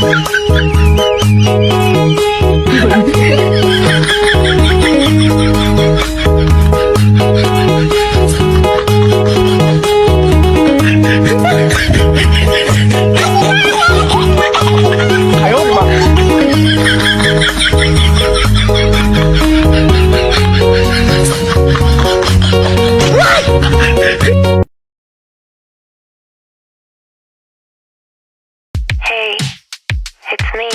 Hey, it's me.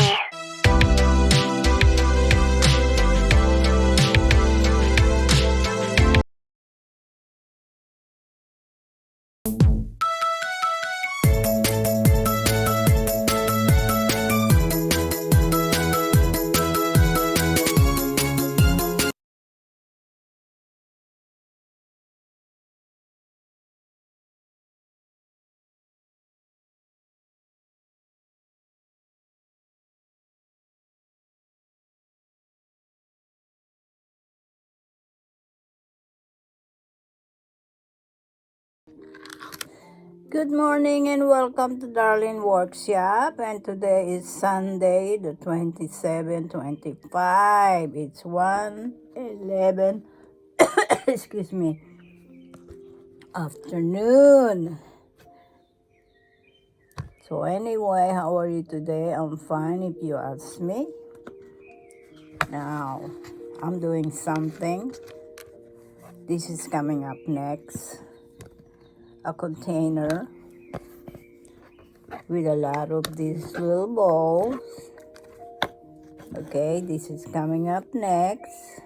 Good morning and welcome to Darlene Workshop, and today is Sunday the 27-25. It's 1:11 excuse me, afternoon. So anyway, how are you today? I'm fine if you ask me. Now, I'm doing something. This is coming up next. A container with a lot of these little balls. Okay, this is coming up next.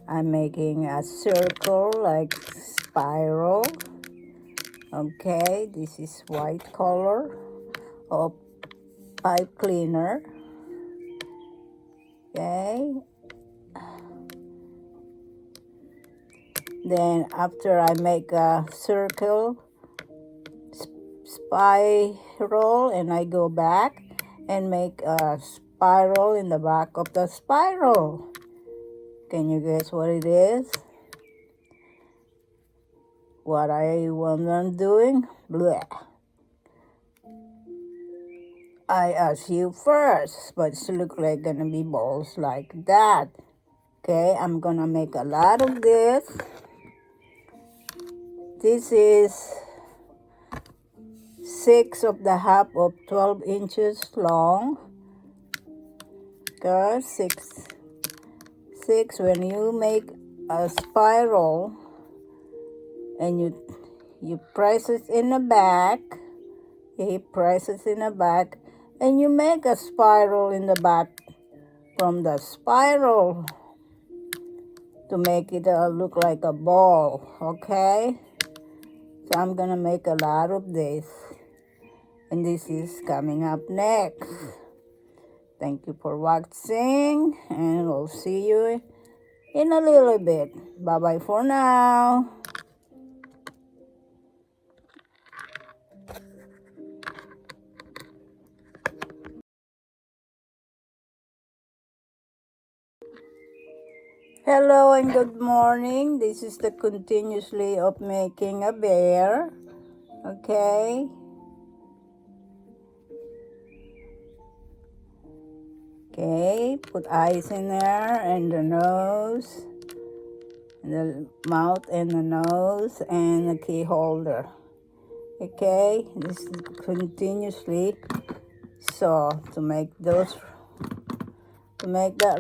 I'm making a circle like spiral. Okay, this is white color of pipe cleaner. Okay, then after I make a circle spiral, and I go back and make a spiral in the back of the spiral. Can you guess what it is? What I'm doing? Blech. I ask you first, but it look like gonna be balls like that. Okay, I'm gonna make a lot of this. This is 6.5 of 12 inches long. Okay, six. When you make a spiral and you press it in the back, and you make a spiral in the back from the spiral to make it look like a ball. Okay, so I'm gonna make a lot of this, and this is coming up next. Thank you for watching, and we'll see you in a little bit. Bye bye for now. Hello and good morning. This is the continuously of making a bear. Okay. Okay, put eyes in there, and the nose, and the mouth and the nose, and the key holder. Okay, this is continuously. So to make that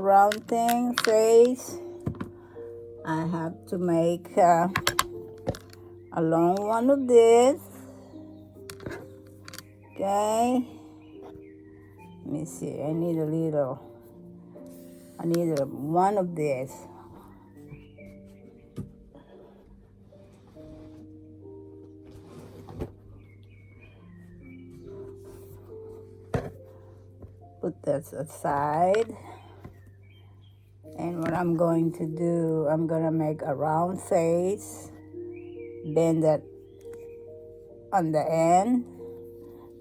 round thing face, I have to make a long one of this. Okay, let me see. I need one of this. Put this aside. And what I'm going to do, I'm going to make a round face, bend that on the end,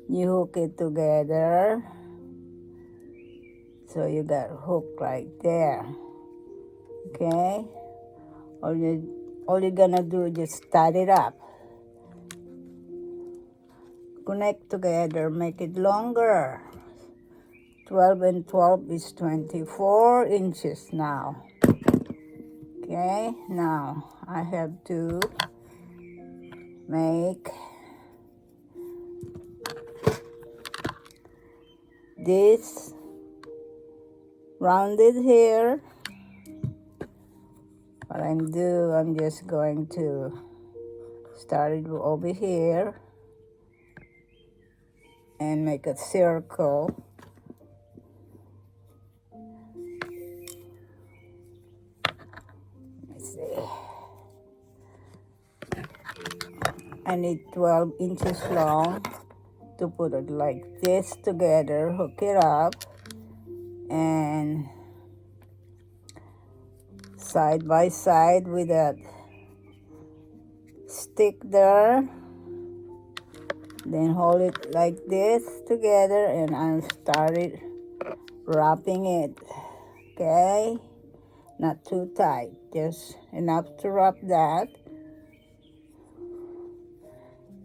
you hook it together, so you got hook right there. Okay, all you're gonna do is just tie it up, connect together, make it longer. 12 and 12 is 24 inches now. Okay, now I have to make this rounded here. What I'm just going to start it over here and make a circle. Let's see. I need 12 inches long to put it like this together, hook it up, and side by side with that stick there. Then hold it like this together and I'll start it wrapping it. Okay, not too tight, just enough to wrap that,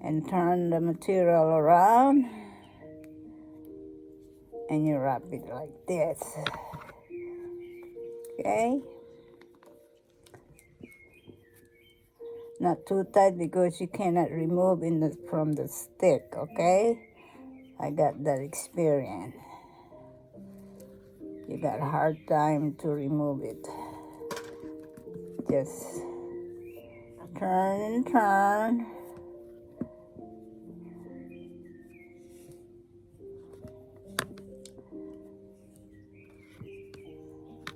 and turn the material around and you wrap it like this. Okay, not too tight because you cannot remove from the stick. Okay, I got that experience. You got a hard time to remove it. Just turn and turn.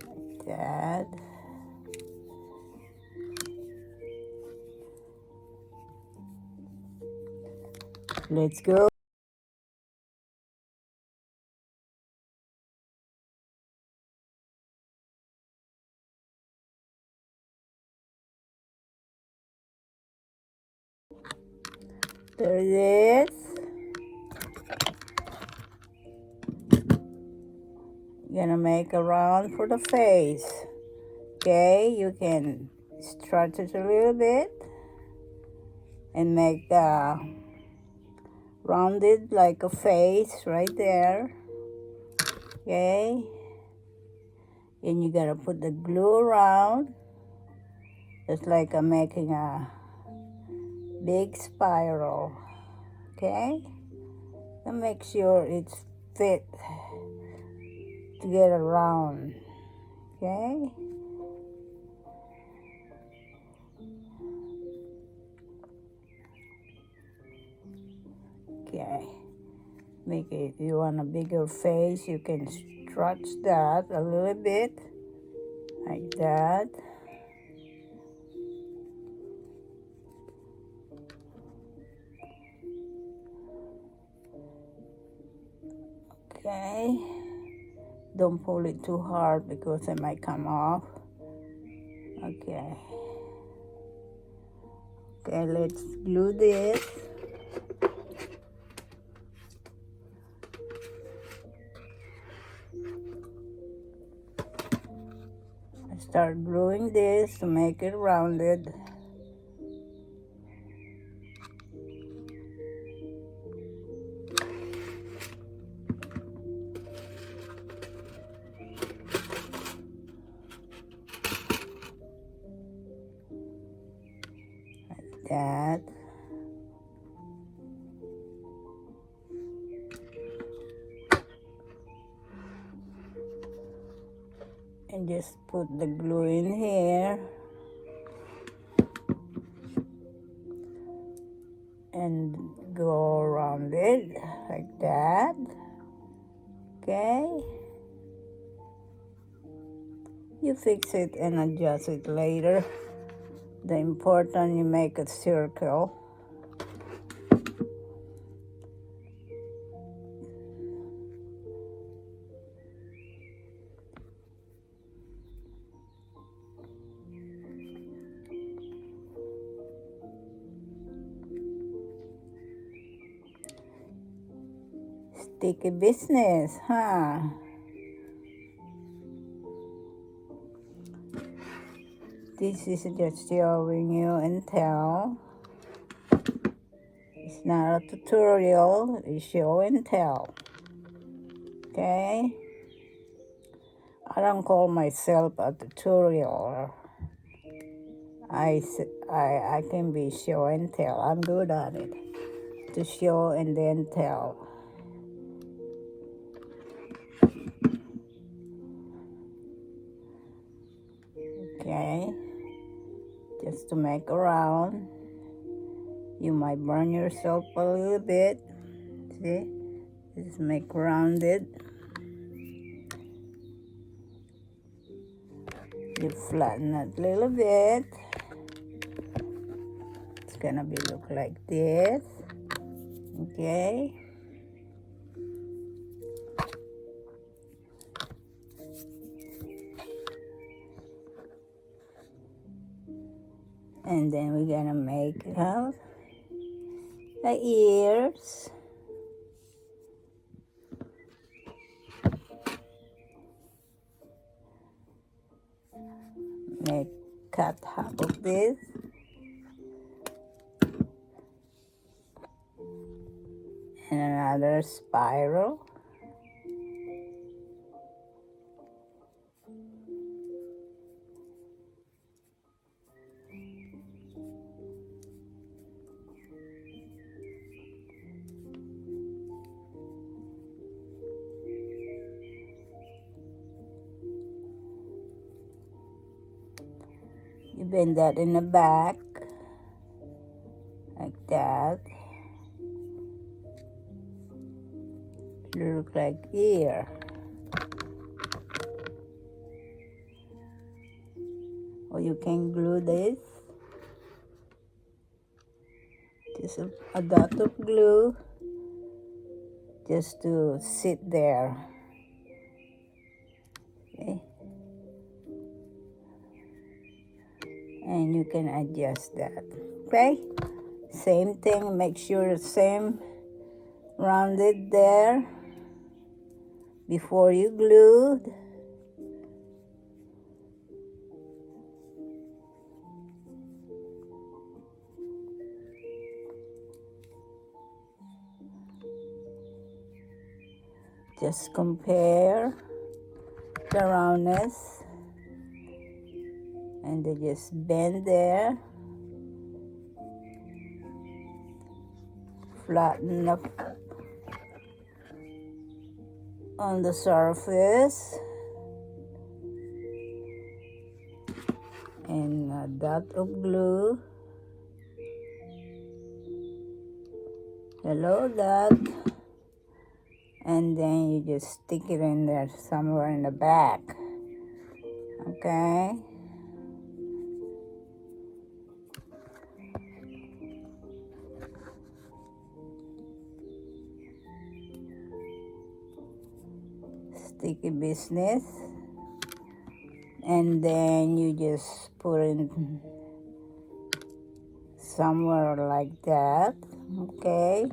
Like that. Let's go. There it is. You're gonna make a round for the face. Okay, you can stretch it a little bit and make the rounded like a face right there. Okay, and you gotta put the glue around, just like I'm making a big spiral. Okay, and make sure it's fit to get around. Okay, okay, make it. You want a bigger face, you can stretch that a little bit like that. Okay, don't pull it too hard because it might come off. Okay, okay, let's glue this. I start gluing this to make it rounded. Like that. And just put the glue in here and go around it like that. Okay, you fix it and adjust it later. The important you make a circle. Sticky business, huh? This is just showing you and tell. It's not a tutorial, it's show and tell. Okay, I don't call myself a tutorial. I can be show and tell. I'm good at it. To show and then tell. Okay, just to make around. You might burn yourself a little bit. See, just make rounded. You flatten it a little bit. It's gonna be look like this. Okay. And then we're gonna make the ears. Cut half of this. And another spiral. You bend that in the back, like that. It look like ear. Or you can glue this. Just a dot of glue, just to sit there. Okay. And you can adjust that. Okay. Same thing. Make sure the same rounded there before you glued. Just compare the roundness, and they just bend there, flatten up on the surface, and a dot of glue. Hello, dot. And then you just stick it in there somewhere in the back. Okay. Sticky business. And then you just put it somewhere like that. Okay.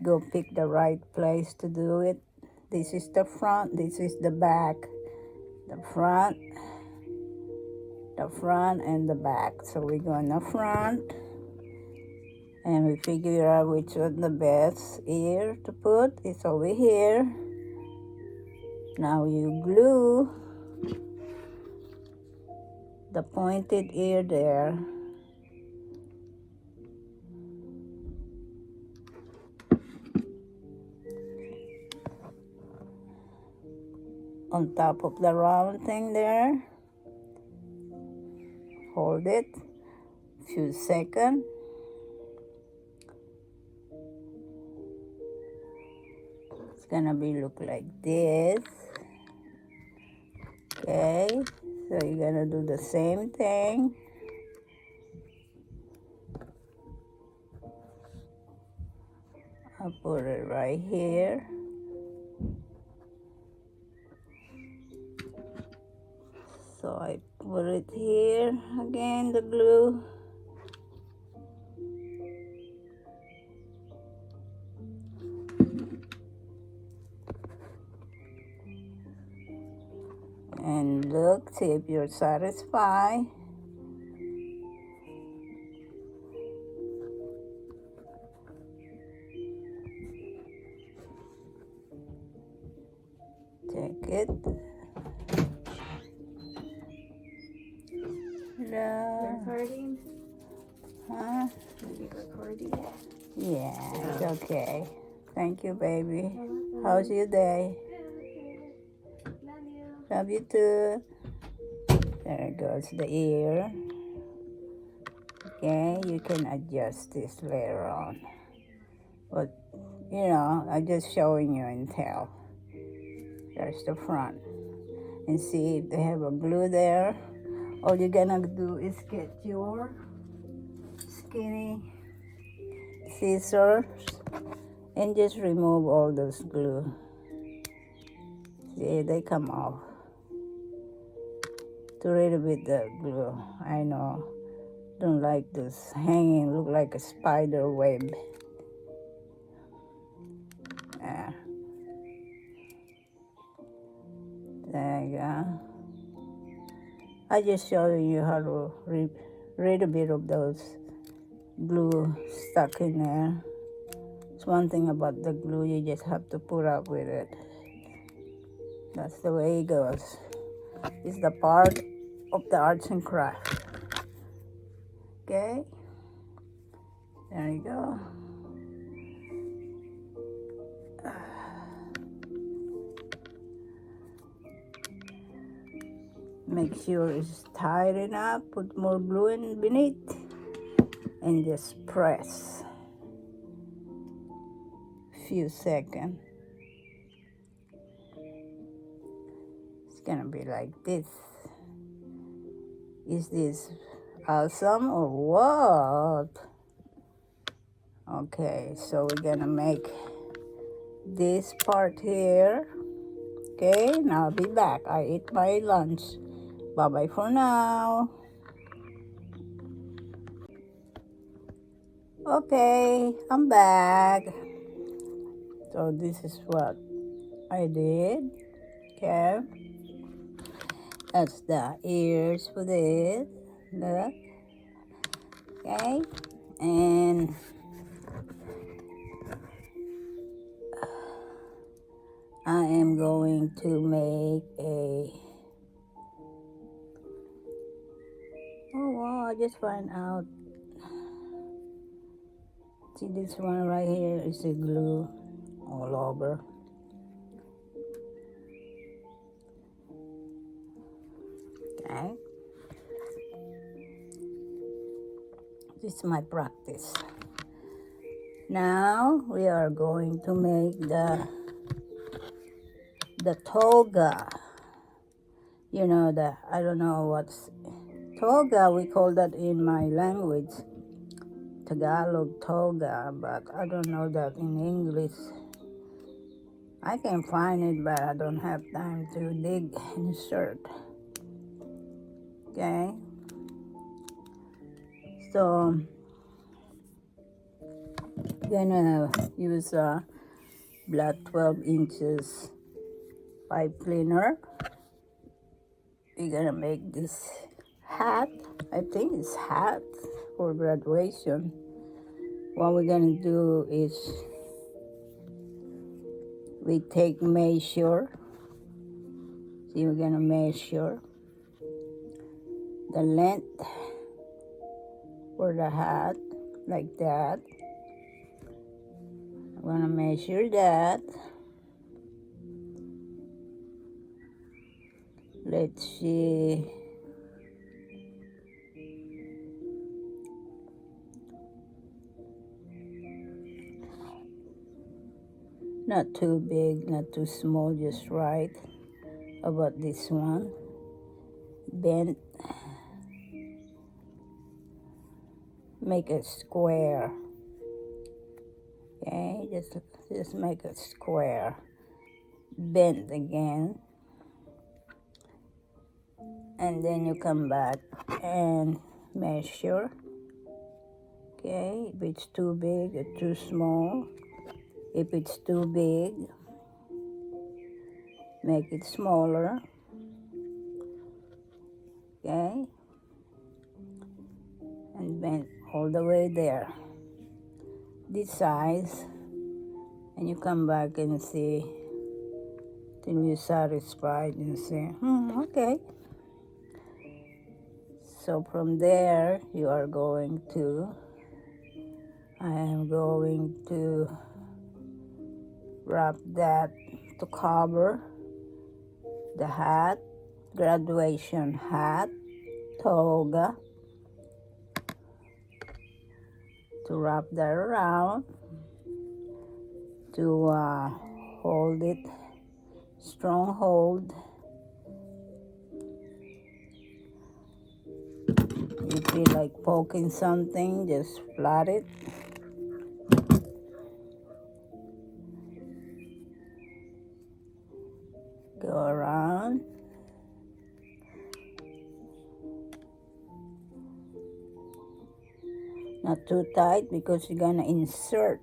Go pick the right place to do it. This is the front, this is the back. The front, and the back. So we go in the front, and we figure out which one the best ear to put. It's over here. Now you glue the pointed ear there. On top of the round thing there. Hold it a few seconds. It's gonna be look like this. Okay, so you're gonna do the same thing. I'll put it right here. So I put it here again, the glue. And look, see if you're satisfied. Good. No. Recording? Huh? Maybe recording? Yeah, it's okay. Thank you, baby. You're welcome. How's your day? Good. Love you. Love you too. There goes the ear. Okay, you can adjust this later on. But, I'm just showing you in tail. There's the front. And see if they have a glue there. All you're gonna do is get your skinny scissors and just remove all those glue. See, they come off. Too little bit the glue. I know. Don't like this hanging, look like a spider web. Yeah. There you go. I just showing you how to rid a bit of those glue stuck in there. It's one thing about the glue, you just have to put up with it. That's the way it goes. It's the part of the arts and craft. Okay? There you go. Make sure it's tight enough. Put more glue in beneath. And just press. Few seconds. It's gonna be like this. Is this awesome or what? Okay, so we're gonna make this part here. Okay, now I'll be back. I ate my lunch. Bye-bye for now. Okay, I'm back. So this is what I did. Okay. That's the ears for this. Look. Okay. And I am going to make a... Oh, wow, I just found out. See this one right here is the glue all over. Okay. This is my practice. Now we are going to make the toga. You know, I don't know what's toga, we call that in my language. Tagalog toga, but I don't know that in English. I can find it, but I don't have time to dig and search. Okay. So, gonna use a black 12 inches pipe cleaner. We're gonna make this hat. I think it's hat for graduation. What we're gonna do is we take measure. See, we're gonna measure the length for the hat like that. I'm gonna measure that. Let's see. Not too big, not too small, just right. About this one. Bend. Make a square. Okay, just make a square. Bend again. And then you come back and measure. Okay, if it's too big or too small. If it's too big, make it smaller. Okay, and bend all the way there. This size, and you come back and see till you're satisfied and say, okay. So from there, you are going to, I am going to wrap that to cover the hat, graduation hat, toga, to wrap that around, to hold it, strong hold. You feel like poking something, just flat it. Go around. Not too tight because you're gonna insert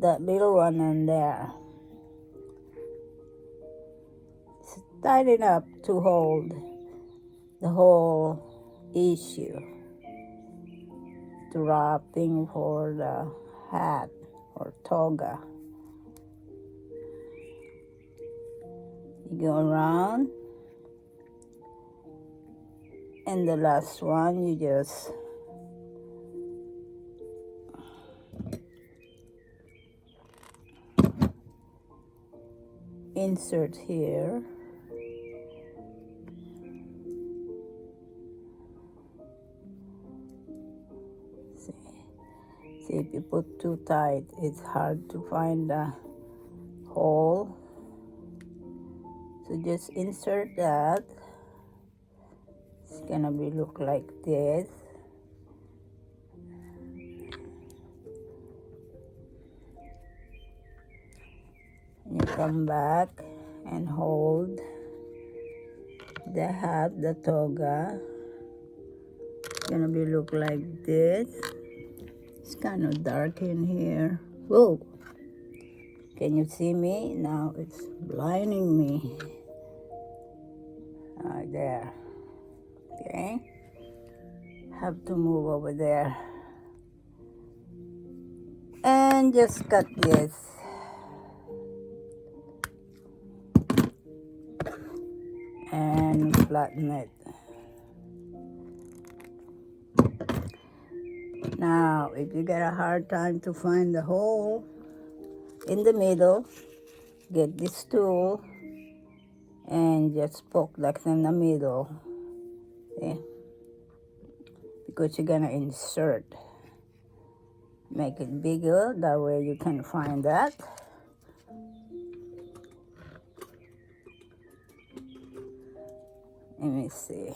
that little one in there. It's tight enough to hold the whole issue. The wrapping for the hat or toga. You go around, and the last one you just insert here. See, if you put too tight, it's hard to find the hole. So just insert that. It's gonna be look like this. And you come back and hold the hat, the toga. It's gonna be look like this. It's kind of dark in here. Whoa! Can you see me? Now it's blinding me. There. Okay. Have to move over there. And just cut this. And flatten it. Now, if you get a hard time to find the hole in the middle, get this tool and just poke that in the middle. See? Because you're gonna insert. Make it bigger, that way you can find that. Let me see.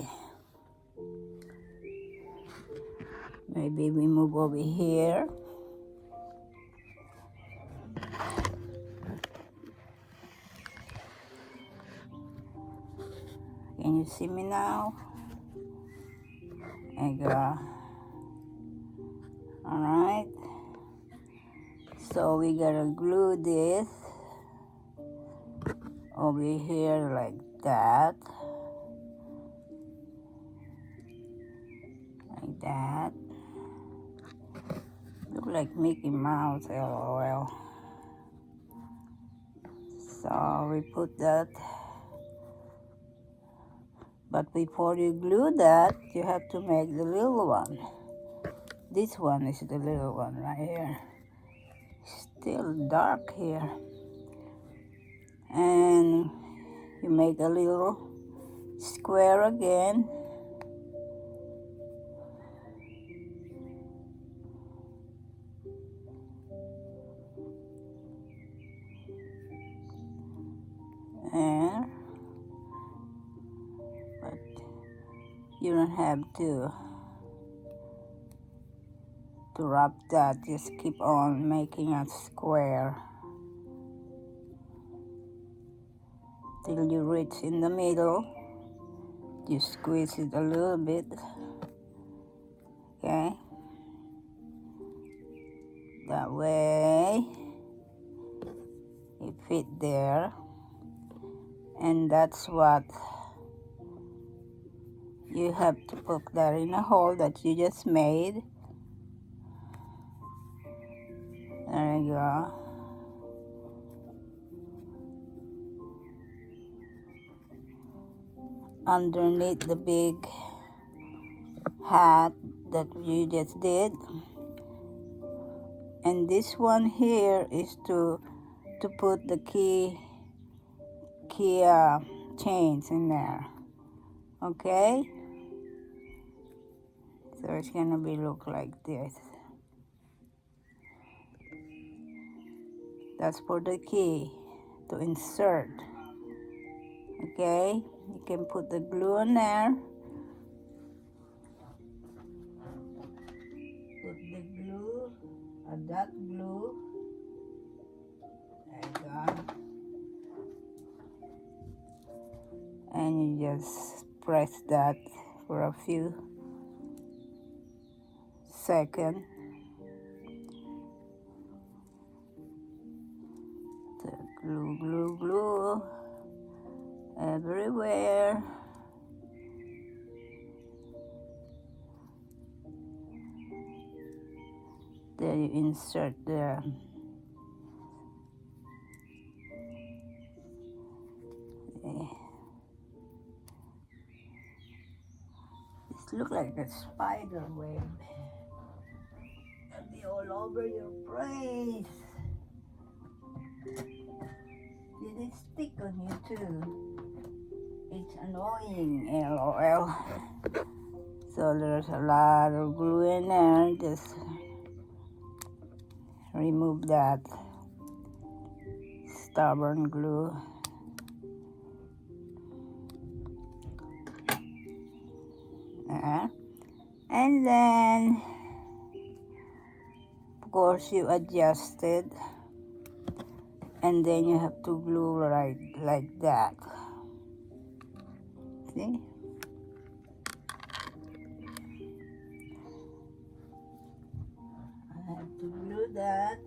Maybe we move over here. Can you see me now? There you go. Alright. So we gotta glue this over here like that. Like that. Look like Mickey Mouse, LOL. So we put that. But before you glue that, you have to make the little one. This one is the little one right here. Still dark here. And you make a little square again. And but you don't have to wrap that, just keep on making a square till you reach in the middle. You squeeze it a little bit, okay? That way it fit there, and that's what you have to put that in a hole that you just made. There you go. underneath the big hat that you just did. And this one here is to put the key chains in there. Okay, so it's gonna be look like this. That's for the key to insert. Okay, you can put the glue on there. Put the glue, that glue. There you go. And you just press that for a few seconds. The glue, glue, glue everywhere. Then you insert the This looks like a spider web. It'll be all over your face. Did it stick on you too? It's annoying, LOL. So there's a lot of glue in there. Just remove that stubborn glue. And then, of course, you adjust it, and then you have to glue right like that. See? I have to glue that.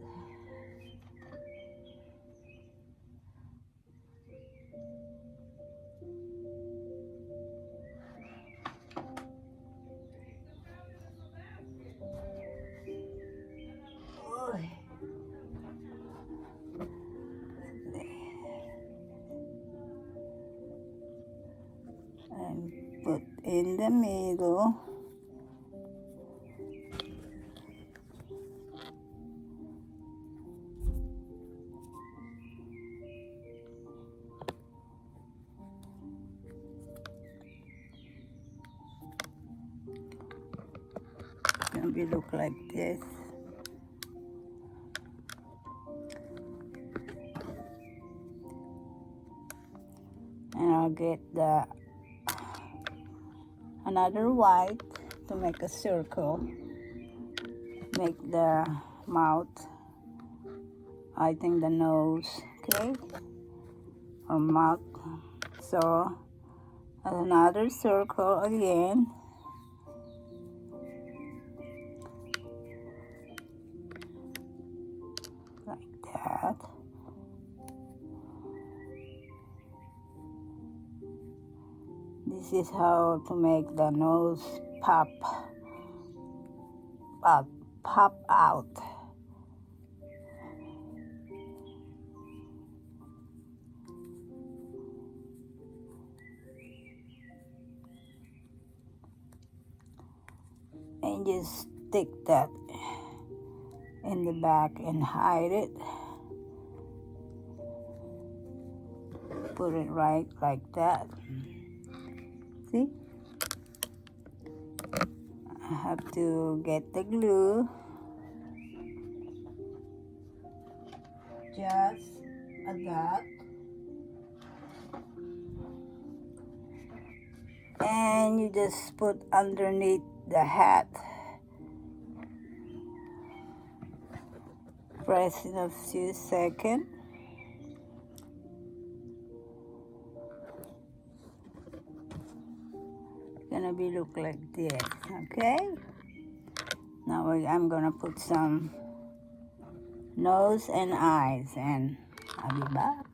And put in the middle. It's gonna be look like this. And I'll get another white to make a circle. Make the mouth, I think the nose, okay? Or mouth. So another circle again. Like that. This is how to make the nose pop out. And just stick that in the back and hide it. Put it right like that. See? I have to get the glue. Just a dot. And you just put underneath the hat. Press in a few seconds. Gonna be look like this, okay? Now I'm gonna put some nose and eyes, and I'll be back.